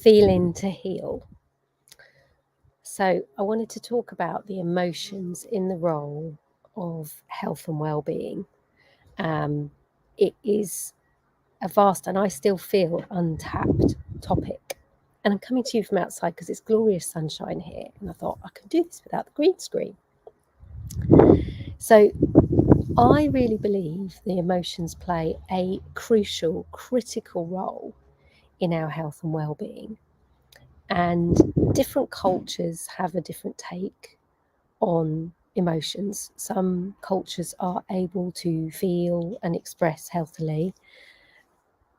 feeling to heal. So I wanted to talk about the emotions in the role of health and well-being. It is a vast, and I still feel, untapped topic. And I'm coming to you from outside because it's glorious sunshine here, and I thought I can do this without the green screen. So I really believe the emotions play a crucial, critical role in our health and well-being. And different cultures have a different take on emotions. Some cultures are able to feel and express healthily.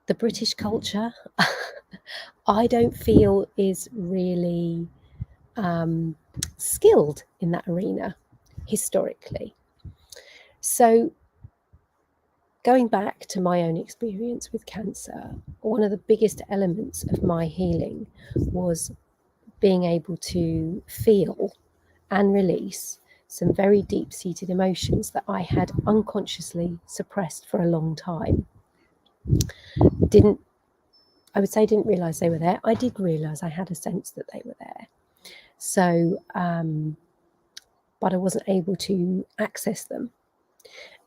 The British culture, I don't feel is really skilled in that arena historically. So going back to my own experience with cancer, one of the biggest elements of my healing was being able to feel and release some very deep-seated emotions that I had unconsciously suppressed for a long time. Didn't realise they were there. I did realise I had a sense that they were there. So, but I wasn't able to access them.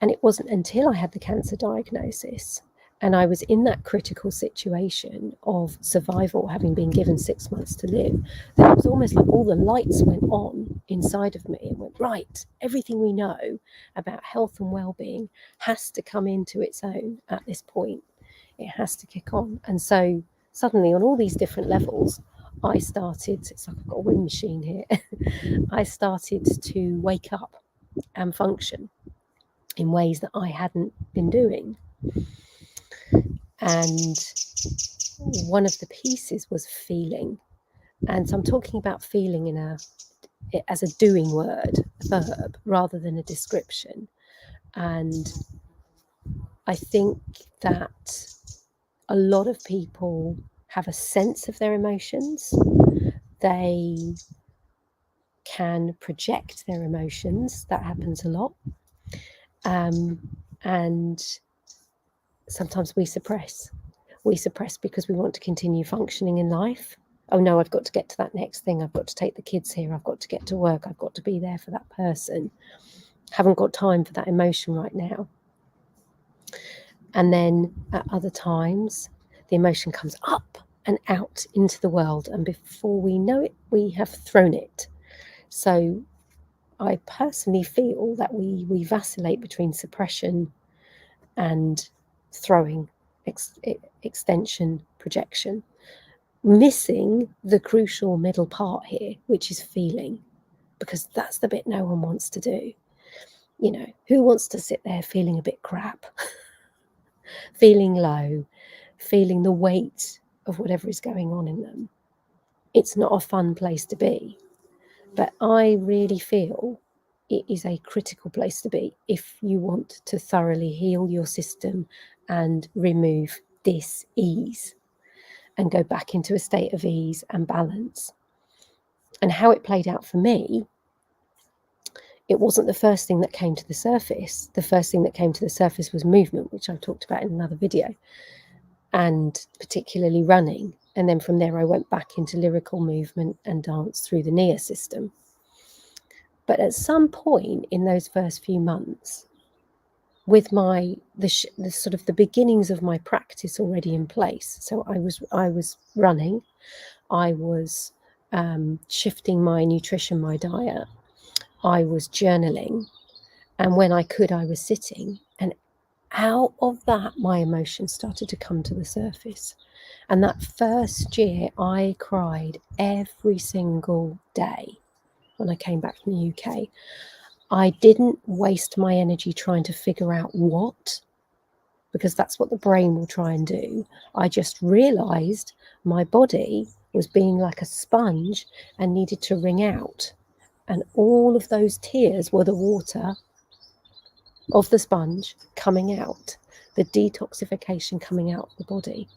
And it wasn't until I had the cancer diagnosis and I was in that critical situation of survival, having been given 6 months to live, that it was almost like all the lights went on inside of me and went, right, everything we know about health and well-being has to come into its own at this point. It has to kick on. And so suddenly on all these different levels, I started, it's like I've got a wind machine here, I started to wake up and function in ways that I hadn't been doing. And one of the pieces was feeling. And so I'm talking about feeling as a doing word, a verb, rather than a description. And I think that a lot of people have a sense of their emotions. They can project their emotions. That happens a lot. And sometimes we suppress. We suppress because we want to continue functioning in life. Oh no, I've got to get to that next thing. I've got to take the kids here. I've got to get to work. I've got to be there for that person. Haven't got time for that emotion right now. And then at other times, the emotion comes up and out into the world. And before we know it, we have thrown it. So I personally feel that we vacillate between suppression and throwing, extension, projection, missing the crucial middle part here, which is feeling, because that's the bit no one wants to do. You know, who wants to sit there feeling a bit crap, feeling low, feeling the weight of whatever is going on in them? It's not a fun place to be. But I really feel it is a critical place to be if you want to thoroughly heal your system and remove dis-ease and go back into a state of ease and balance. And how it played out for me, it wasn't the first thing that came to the surface. The first thing that came to the surface was movement, which I talked about in another video, and particularly running. And then from there, I went back into lyrical movement and dance through the NEA system. But at some point in those first few months, with the sort of the beginnings of my practice already in place, so I was running, I was shifting my nutrition, my diet, I was journaling, and when I could, I was sitting, and out of that, my emotions started to come to the surface. And that first year, I cried every single day when I came back from the UK. I didn't waste my energy trying to figure out what, because that's what the brain will try and do. I just realized my body was being like a sponge and needed to wring out. And all of those tears were the water of the sponge coming out, the detoxification coming out of the body.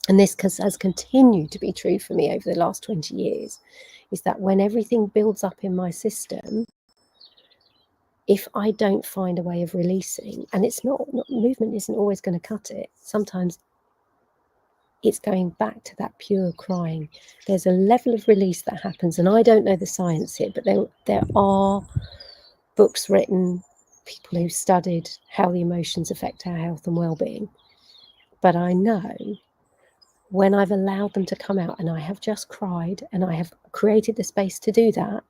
And this has continued to be true for me over the last 20 years, is that when everything builds up in my system, if I don't find a way of releasing, and it's not movement isn't always going to cut it. Sometimes it's going back to that pure crying. There's a level of release that happens, and I don't know the science here, but there are books written, people who've studied how the emotions affect our health and well-being. But I know when I've allowed them to come out, and I have just cried, and I have created the space to do that,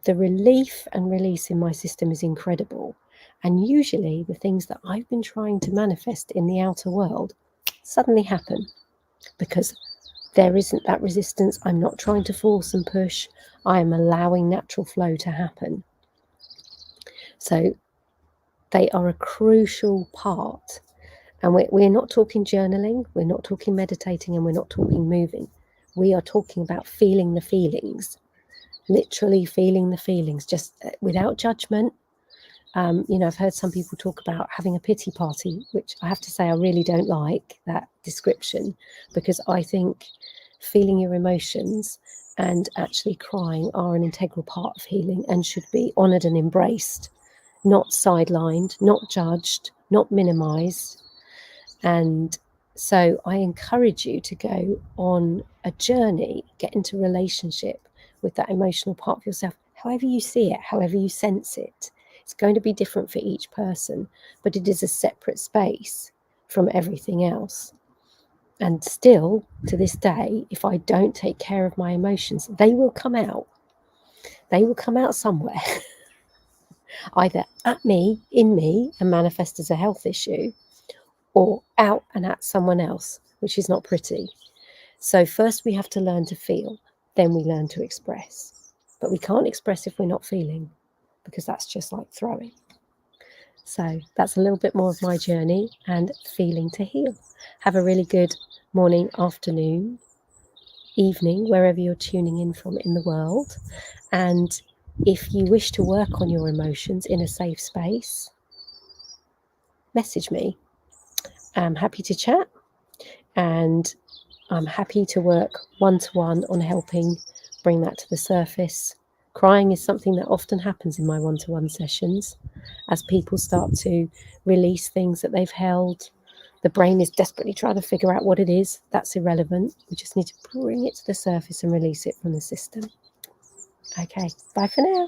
the relief and release in my system is incredible. And usually the things that I've been trying to manifest in the outer world suddenly happen because there isn't that resistance. I'm not trying to force and push. I am allowing natural flow to happen. So they are a crucial part. And we're not talking journaling, we're not talking meditating, and we're not talking moving. We are talking about feeling the feelings, literally feeling the feelings, just without judgment. I've heard some people talk about having a pity party, which I have to say I really don't like that description, because I think feeling your emotions and actually crying are an integral part of healing and should be honoured and embraced, not sidelined, not judged, not minimised. And so I encourage you to go on a journey, get into relationship with that emotional part of yourself, however you see it, however you sense it. It's going to be different for each person, but it is a separate space from everything else. And still, to this day, if I don't take care of my emotions, they will come out. They will come out somewhere, either at me, in me, and manifest as a health issue, or out and at someone else, which is not pretty. So first we have to learn to feel, then we learn to express. But we can't express if we're not feeling, because that's just like throwing. So that's a little bit more of my journey and feeling to heal. Have a really good morning, afternoon, evening, wherever you're tuning in from in the world. And if you wish to work on your emotions in a safe space, message me. I'm happy to chat, and I'm happy to work one-to-one on helping bring that to the surface. Crying is something that often happens in my one-to-one sessions as people start to release things that they've held. The brain is desperately trying to figure out what it is. That's irrelevant. We just need to bring it to the surface and release it from the system. Okay, bye for now.